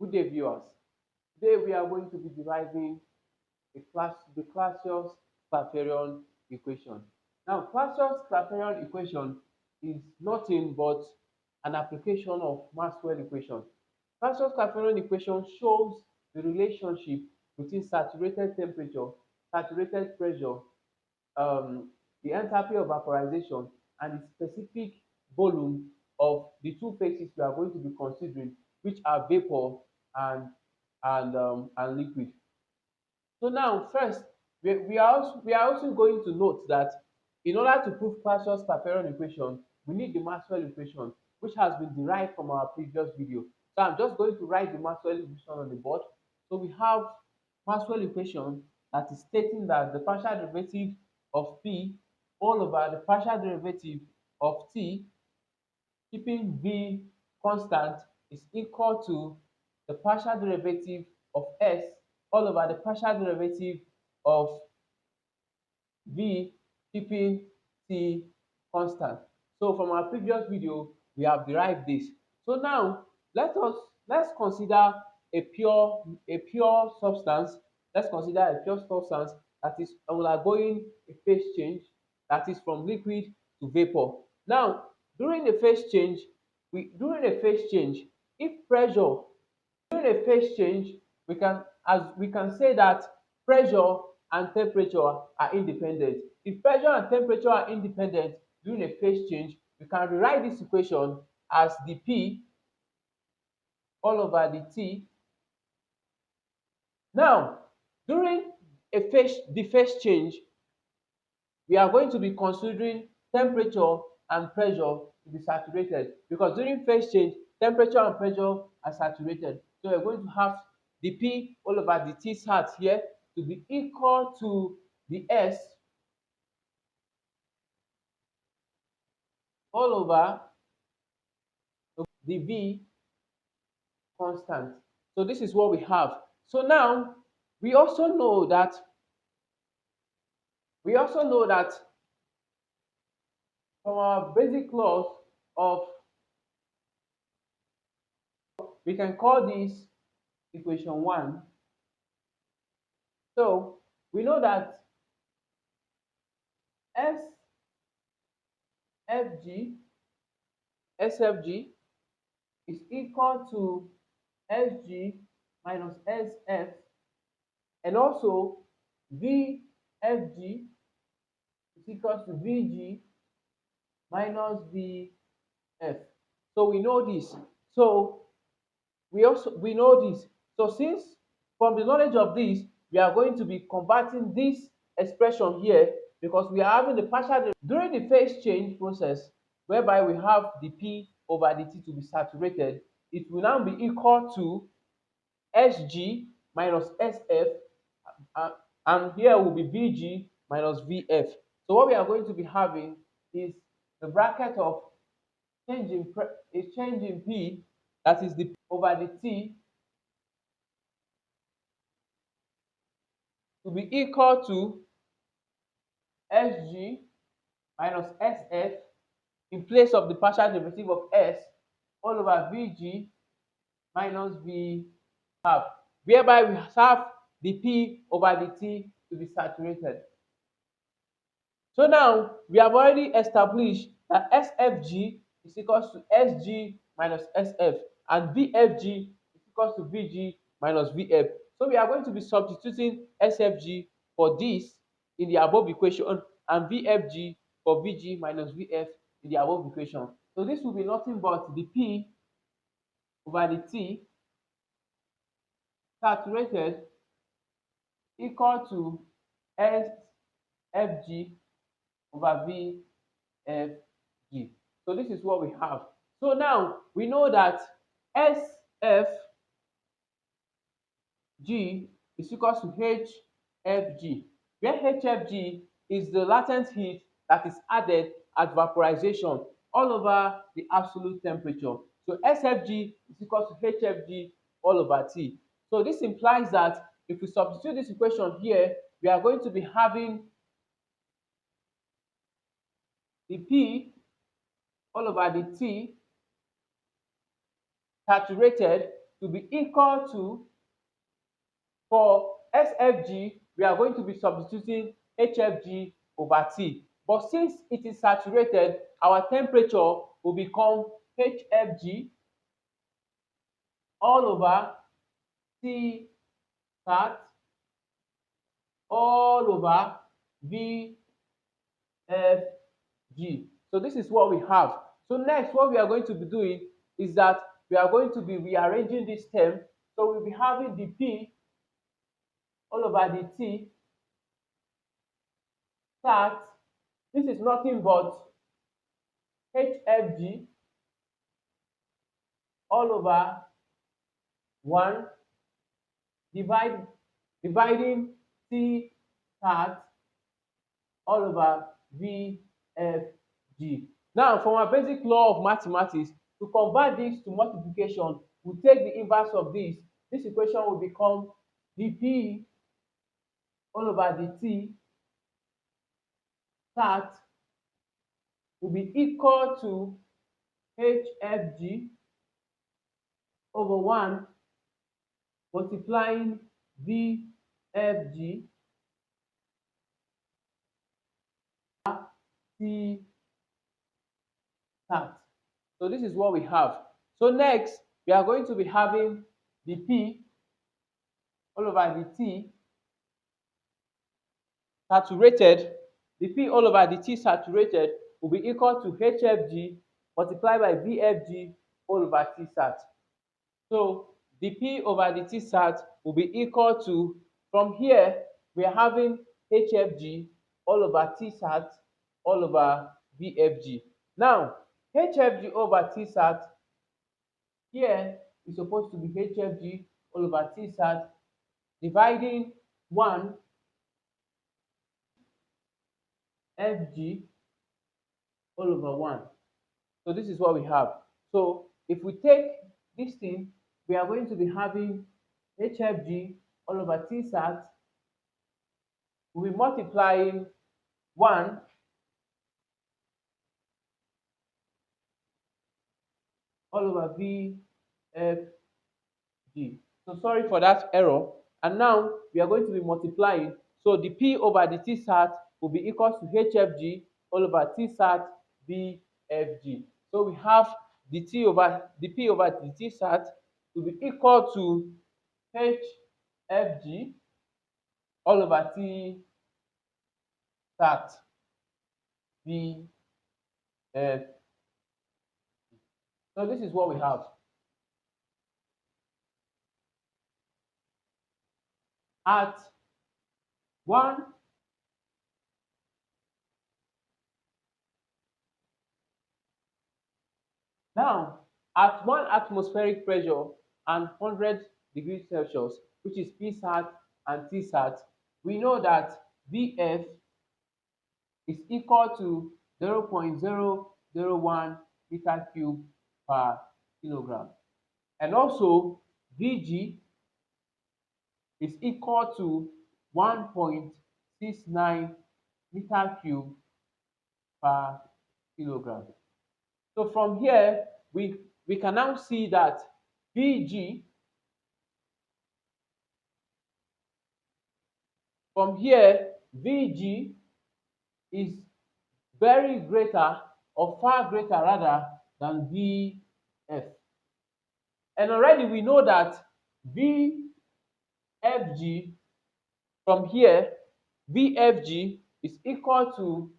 Good day, viewers. Today we are going to be deriving the Clausius-Clapeyron equation. Now, Clausius-Clapeyron equation is nothing but an application of Maxwell equation. Clausius-Clapeyron equation shows the relationship between saturated temperature, saturated pressure, um, the enthalpy of vaporization, and the specific volume of the two phases we are going to be considering, which are vapor and and liquid. So now, first, we are also going to note that in order to prove Clausius-Clapeyron equation, we need the Maxwell equation, which has been derived from our previous video. So I'm just going to write the Maxwell equation on the board. So we have Maxwell equation that is stating that the partial derivative of P all over the partial derivative of T, keeping V constant, is equal to the partial derivative of S all over the partial derivative of V, keeping T constant. So from our previous video, we have derived this. So now let's consider a pure substance. Let's consider a pure substance that is undergoing a phase change, that is from liquid to vapor. Now, during the phase change, during a phase change, if pressure during a phase change, we can say that pressure and temperature are independent. If pressure and temperature are independent during a phase change, we can rewrite this equation as the P all over the T. Now, during the phase change, we are going to be considering temperature and pressure to be saturated, because during phase change, temperature and pressure are saturated. So we're going to have the P all over the T hat here to be equal to the S all over the V constant. So this is what we have. So now we also know that from our basic laws of, we can call this equation 1. So we know that SFG SFG is equal to SG minus SF, and also VFG is equal to VG minus VF. So we know this. So we know this. So since from the knowledge of this, we are going to be converting this expression here, because we are having the partial during the phase change process, whereby we have the P over the T to be saturated. It will now be equal to SG minus SF, and here will be VG minus VF. So what we are going to be having is the bracket of change in P, that is the P over the T, to be equal to SG minus SF in place of the partial derivative of S all over VG minus V half, whereby we have the P over the T to be saturated. So now we have already established that SFG is equal to SG minus SF, and VFG is equal to VG minus VF. So we are going to be substituting SFG for this in the above equation, and VFG for VG minus VF in the above equation. So this will be nothing but the P over the T saturated equal to SFG over VFG. So this is what we have. So now we know that SFG is equal to HFG, where HFG is the latent heat that is added at vaporization all over the absolute temperature. So SFG is equal to HFG all over T. So this implies that if we substitute this equation here, we are going to be having the P all over the T saturated to be equal to, for SFG, we are going to be substituting HFG over T. But since it is saturated, our temperature will become HFG all over T sat all over VFG. So this is what we have. So next, what we are going to be doing is that we are going to be rearranging this term. So we'll be having the P all over the T sat. This is nothing but HFG all over 1 dividing T sat all over VFG. Now, from our basic law of mathematics, to convert this to multiplication, we take the inverse of this. This equation will become dP all over dt sat will be equal to HFG over 1 multiplying VFG T sat. So this is what we have. So next, we are going to be having the P all over the T saturated. The P all over the T saturated will be equal to HFG multiplied by VFG all over T sat. So the P over the T sat will be equal to, from here, we are having HFG all over T sat all over VFG. Now, HFG over T sat here is supposed to be HFG all over T sat dividing 1 FG all over 1. So this is what we have. So if we take this thing, we are going to be having HFG all over T sat. We'll be multiplying 1 all over VFG. So sorry for that error. And now we are going to be multiplying. So the P over the T sat will be equal to HFG all over T sat VFG. So we have the P over the T sat will be equal to HFG all over T sat VFG. So this is what we have. At 1 now, at 1 atmospheric pressure and 100 degrees Celsius, which is P sat and T sat, we know that VF is equal to 0.001 meter cube per kilogram. And also, Vg is equal to 1.69 meter cube per kilogram. So from here, we can now see that Vg, from here, Vg is very greater or far greater rather than Vf. And already we know that VFG, from here, VFG is equal to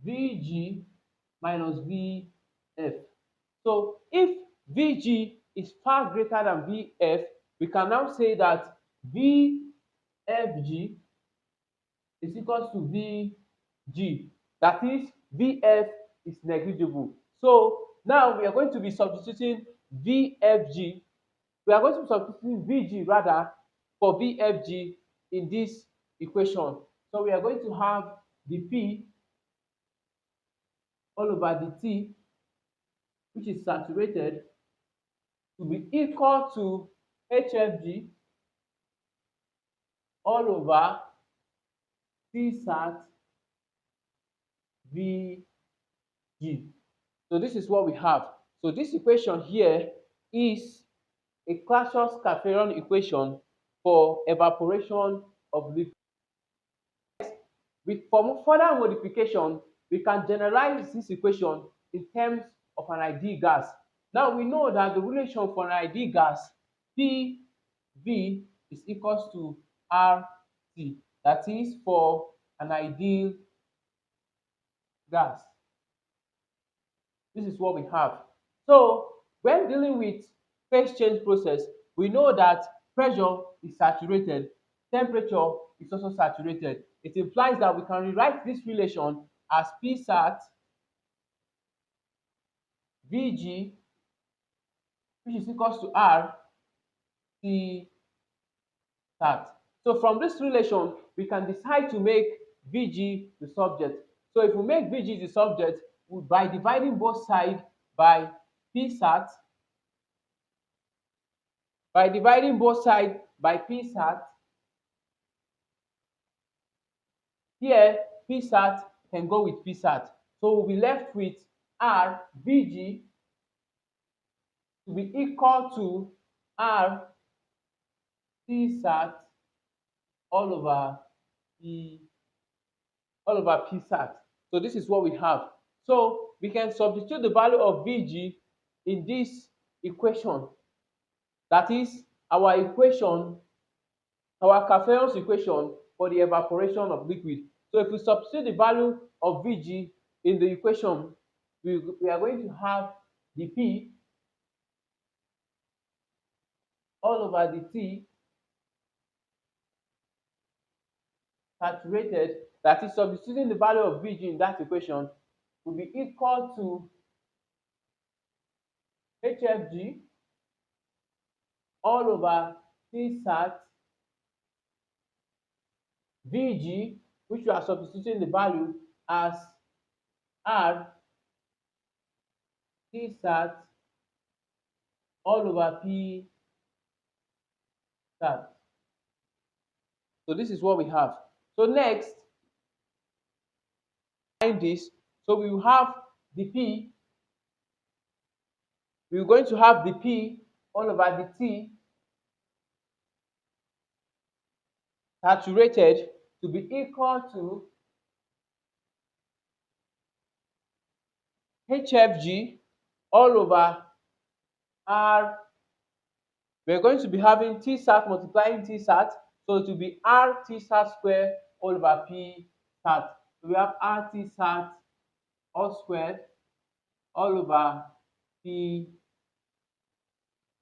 Vg minus Vf. So if Vg is far greater than Vf, we can now say that VFG is equal to Vg. That is, Vf is negligible. So now we are going to be substituting VFG. We are going to be substituting Vg rather for VFG in this equation. So we are going to have the P all over the T, which is saturated, to be equal to HFG all over T sat Vg. So this is what we have. So this equation here is a Clausius-Clapeyron equation for evaporation of liquid. For further modification, we can generalize this equation in terms of an ideal gas. Now we know that the relation for an ideal gas, PV is equals to RT. That is for an ideal gas. This is what we have. So when dealing with phase change process, we know that pressure is saturated, temperature is also saturated. It implies that we can rewrite this relation as P sat Vg, which is equals to R T sat. So from this relation, we can decide to make Vg the subject. So if we make Vg the subject, by dividing both sides by P sat, P sat, here P sat can go with P sat. So we'll be left with R Vg to be equal to R T sat all over P sat. So this is what we have. So we can substitute the value of Vg in this equation. That is our equation, our Clapeyron's equation for the evaporation of liquid. So if we substitute the value of Vg in the equation, we are going to have the P all over the T saturated, that is substituting the value of Vg in that equation, will be equal to HFG all over T sat Vg, which we are substituting the value as R T sat all over P sat. So this is what we have. So next, find this. So we will have the P. We're going to have the P all over the T saturated to be equal to HFG all over R. We're going to be having T sat multiplying T sat, so it will be R T sat squared all over P sat. So we have R T sat all squared all over P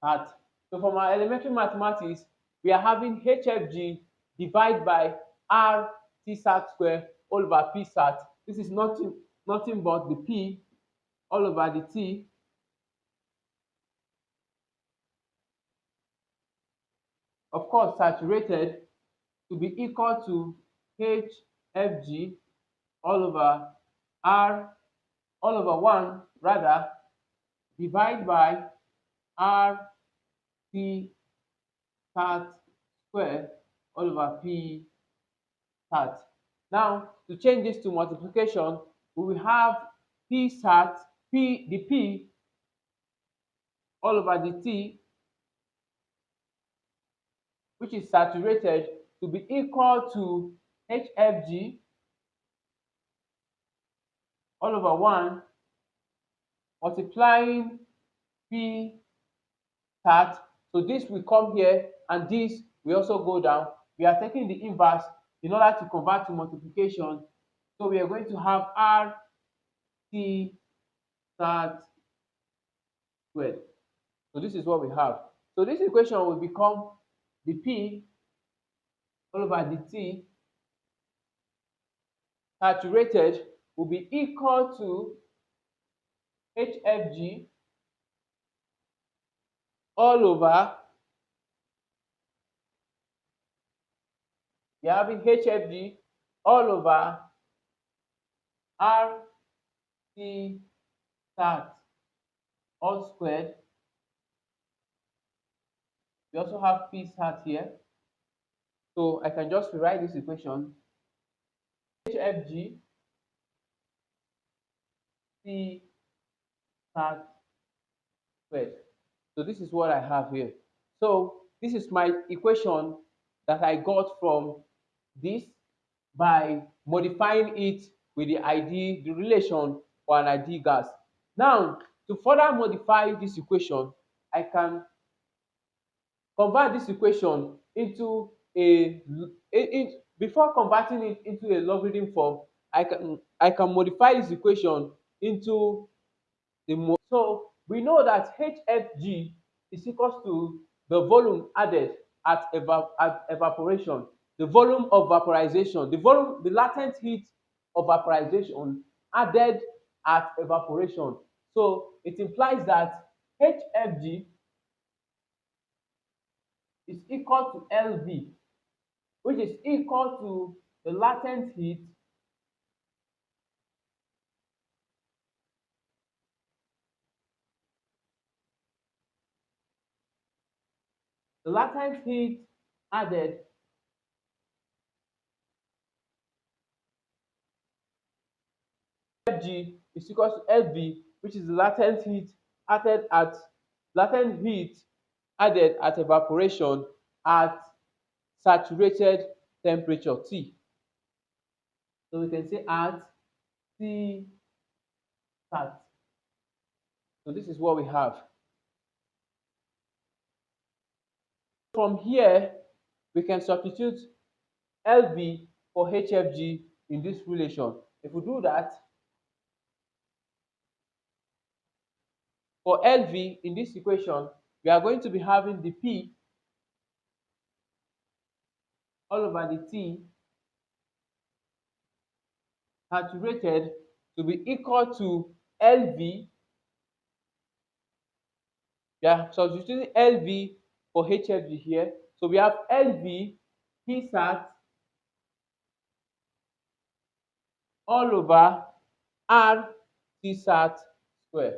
sat. So from our elementary mathematics, we are having HFG divided by R T sat squared all over P sat. This is nothing but the P all over the T of course saturated to be equal to HFG all over R all over 1 rather divide by R T sat square all over P sat. Now to change this to multiplication, we will have P sat, the P all over the T, which is saturated, to be equal to HFG all over 1 multiplying P sat. So this will come here and this will also go down. We are taking the inverse in order to convert to multiplication. So we are going to have R T sat squared. So this is what we have. So this equation will become the P all over the T saturated will be equal to HFG all over, we are having HFG all over R T sat all squared. We also have P sat here. So I can just rewrite this equation. HFG P sat squared. So this is what I have here. So this is my equation that I got from this by modifying it with the relation for an ideal gas. Now, to further modify this equation, I can convert this equation into before converting it into a logarithm form, I can modify this equation into so we know that HFG is equals to the volume added at evaporation, the volume of vaporization, the latent heat of vaporization added at evaporation. So it implies that HFG is equal to LV, which is equal to the latent heat added Fg is equal to Fv, which is the latent heat added at evaporation at saturated temperature T. So we can say at T sat. So this is what we have. From here, we can substitute Lv for Hfg in this relation. If we do that, for Lv in this equation, we are going to be having the P all over the T saturated to be equal to Lv. We are substituting Lv for Hfg here. So we have Lv P sat all over R T sat square.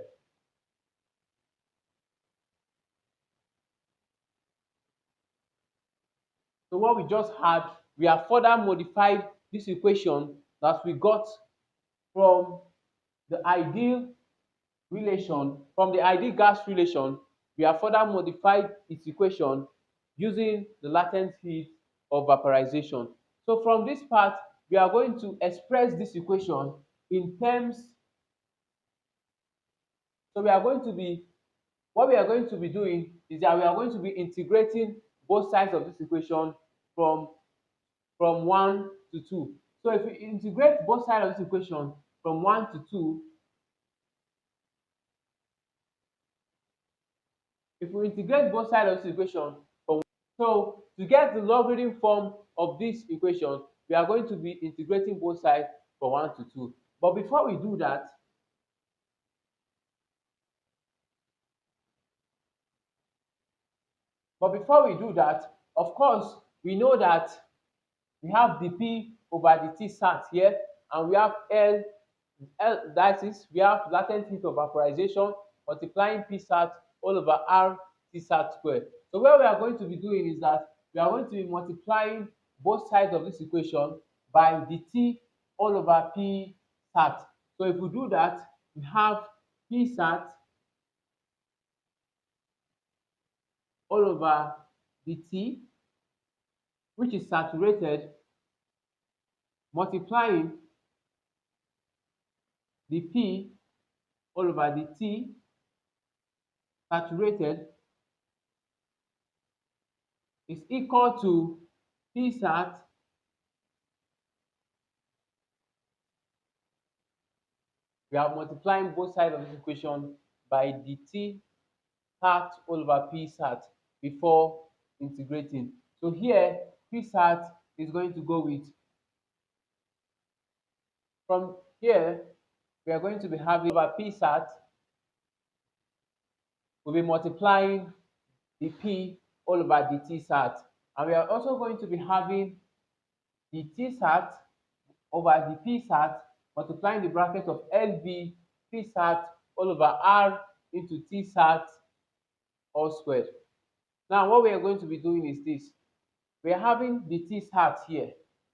So what we just had, we have further modified this equation that we got from the ideal from the ideal gas relation. We have further modified its equation using the latent heat of vaporization. So from this part, we are going to express this equation in terms. So we are going to be what we are going to be doing is that we are going to be integrating both sides of this equation from 1 to 2. So if we integrate both sides of this equation from 1 to 2, if we integrate both sides of this equation from so to get the logarithm form of this equation, we are going to be integrating both sides from 1 to 2. But before we do that, of course, we know that we have the P over the T sat here, and we have that is, we have latent heat of vaporization multiplying P sat all over R T sat squared. So what we are going to be doing is that we are going to be multiplying both sides of this equation by the T all over P sat. So if we do that, we have P sat all over the T, which is saturated, multiplying the P all over the T saturated is equal to P sat we are multiplying both sides of this equation by the T sat all over P sat before integrating. So here P sat is going to go with, from here we are going to be having over P sat, we'll be multiplying the P all over the T sat, and we are also going to be having the T sat over the P sat multiplying the bracket of LV P sat all over R into T sat all squared. Now what we are going to be doing is this. We are having the T sat here.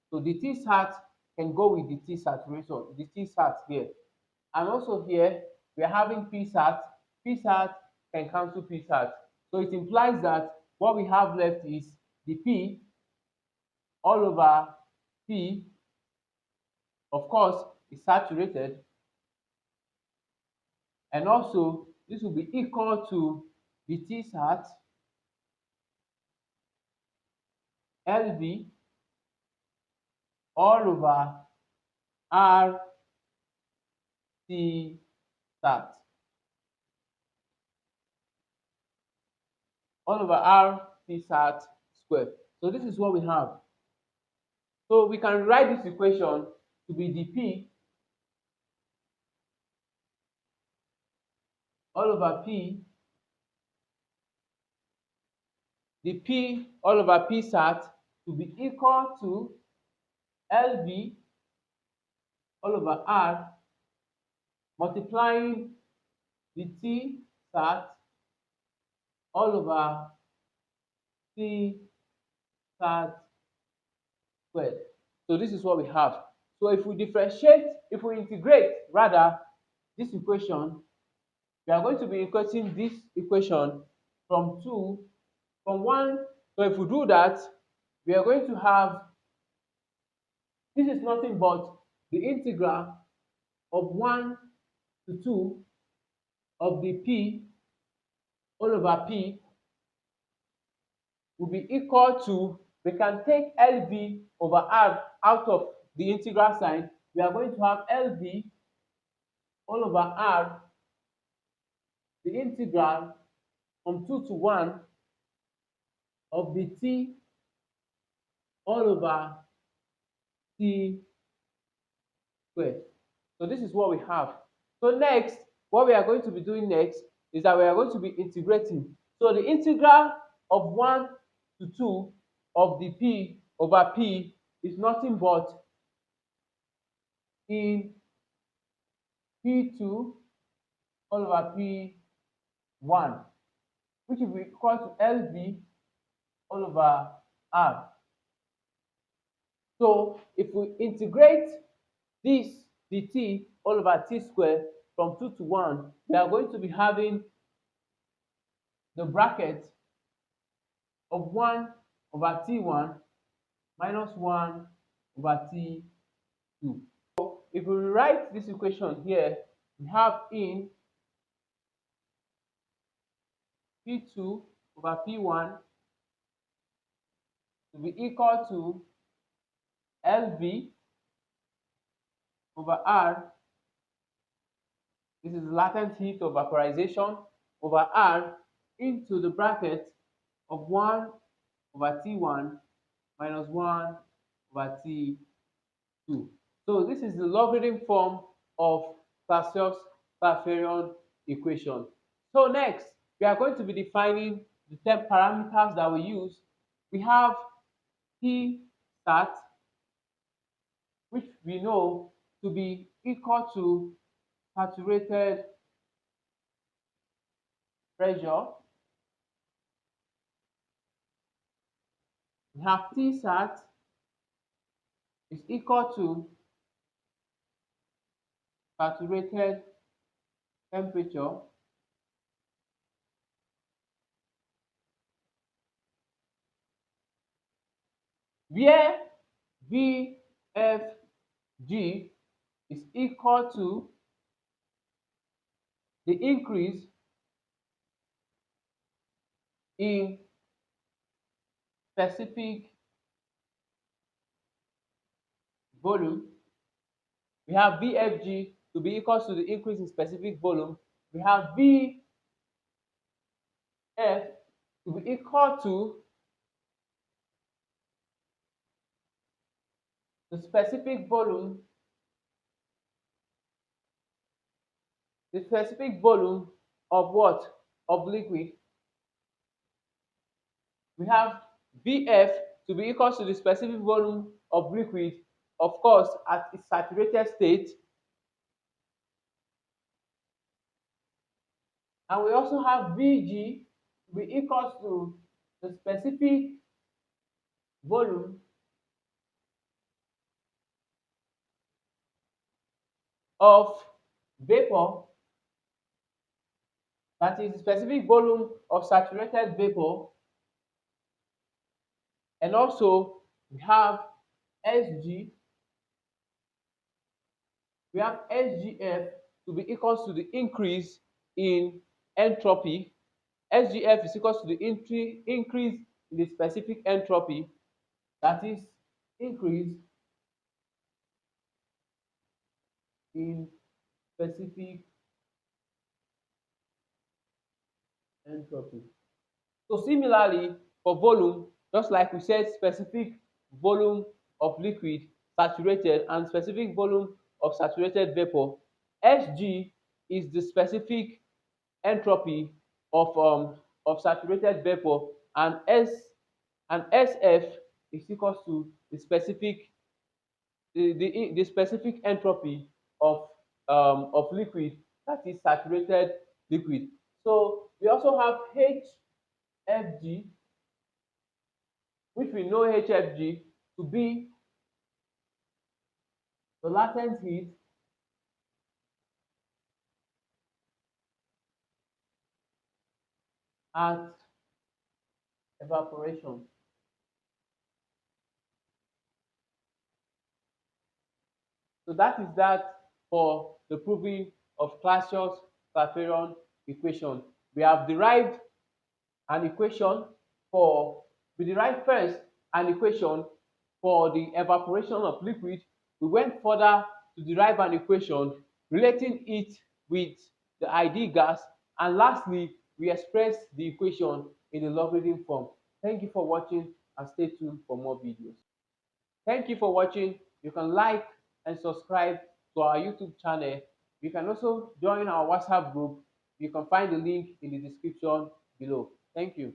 So the T sat can go with the T saturation, the T sat here. And also here, we are having P sat. P sat can cancel P sat. So it implies that what we have left is the P all over P, of course, is saturated, and also this will be equal to the T sat LV all over R T sat all over R T sat squared. So this is what we have. So we can write this equation to be dP all over P, the P all over P sat to be equal to LV all over R multiplying the T sat all over T sat squared. So this is what we have. So if we integrate rather this equation, we are going to be equating this equation from 1. So if we do that, we are going to have, this is nothing but the integral of 1 to 2 of the P all over P will be equal to, we can take LV over R out of the integral sign. We are going to have LV all over R, the integral from 2 to 1 of the T all over T squared. So this is what we have. So next, what we are going to be doing next is that we are going to be integrating. So the integral of 1 to 2 of the P over P is nothing but in P2 all over P1, which will be equal to LV all over R. So if we integrate this dt all over t squared from 2 to 1, we are going to be having the bracket of 1 over t1 minus 1 over t2. So if we write this equation here, we have in p2 over p1 to be equal to LV over R. This is latent heat of vaporization over R into the bracket of 1 over T1 minus 1 over T2. So this is the logarithm form of Clausius-Clapeyron equation. So next, we are going to be defining the 10 parameters that we use. We have T sat, which we know to be equal to saturated pressure. We have T sat is equal to saturated temperature. Where VFG is equal to the increase in specific volume. We have VFG to be equal to the increase in specific volume. We have VF to be equal to the specific volume of what? Of liquid. We have VF to be equal to the specific volume of liquid, of course, at its saturated state. And we also have VG to be equal to the specific volume of vapor, that is the specific volume of saturated vapor. And also we have Sg, we have SGF to be equals to the increase in entropy. SGF is equals to the increase in the specific entropy, that is increase in specific entropy. So similarly for volume, just like we said, specific volume of liquid saturated and specific volume of saturated vapor, Sg is the specific entropy of saturated vapor, and Sf is equals to the specific entropy of liquid, that is saturated liquid. So we also have HFG, which we know HFG to be the latent heat at evaporation. So that is that for the proving of Clausius-Clapeyron equation. We have derived an equation for, we derived first an equation for the evaporation of liquid. We went further to derive an equation relating it with the ideal gas, and lastly we expressed the equation in the logarithm form. Thank you for watching and stay tuned for more videos. Thank you for watching. You can like and subscribe to our YouTube channel. You can also join our WhatsApp group. You can find the link in the description below. Thank you.